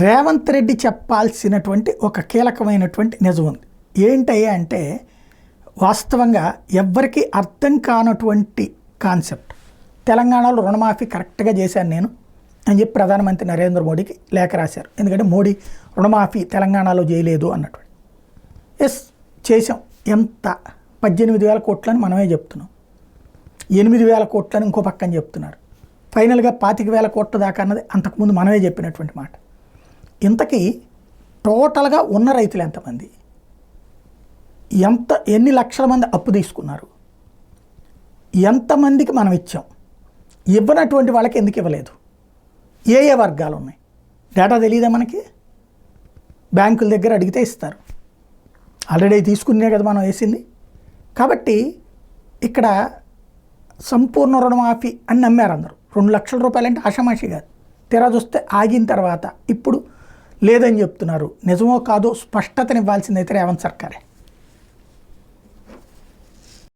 రేవంత్ రెడ్డి చెప్పాల్సినటువంటి ఒక కీలకమైనటువంటి నిజం ఉంది. ఏంటయ్యా అంటే వాస్తవంగా ఎవ్వరికీ అర్థం కానటువంటి కాన్సెప్ట్. తెలంగాణలో రుణమాఫీ కరెక్ట్గా చేశాను నేను అని చెప్పి ప్రధానమంత్రి నరేంద్ర మోడీకి లేఖ రాశారు. ఎందుకంటే మోడీ రుణమాఫీ తెలంగాణలో చేయలేదు అన్నటువంటి. ఎస్ చేసాం. ఎంత 18,000 కోట్లని మనమే చెప్తున్నాం, 8,000 కోట్లని ఇంకో పక్కన చెప్తున్నారు, ఫైనల్గా 25,000 కోట్ల దాకా అన్నది అంతకుముందు మనమే చెప్పినటువంటి మాట. ఇంతకీ టోటల్గా ఉన్న రైతులు ఎంతమంది, ఎన్ని లక్షల మంది అప్పు తీసుకున్నారు, ఎంతమందికి మనం ఇచ్చాం, ఇవ్వనటువంటి వాళ్ళకి ఎందుకు ఇవ్వలేదు, ఏ ఏ వర్గాలు ఉన్నాయి, డేటా తెలియదా మనకి? బ్యాంకుల దగ్గర అడిగితే ఇస్తారు, ఆల్రెడీ తీసుకునే కదా మనం వేసింది. కాబట్టి ఇక్కడ సంపూర్ణ రుణమాఫీ అని నమ్మారు అందరూ. 2 లక్షల రూపాయలు అంటే ఆషామాషి కాదు. తెరా చూస్తే ఆగిన తర్వాత ఇప్పుడు లేదని చెప్తున్నారు. నిజమో కాదో స్పష్టతనివ్వాల్సిందైతే రేవంత్ సర్కారే.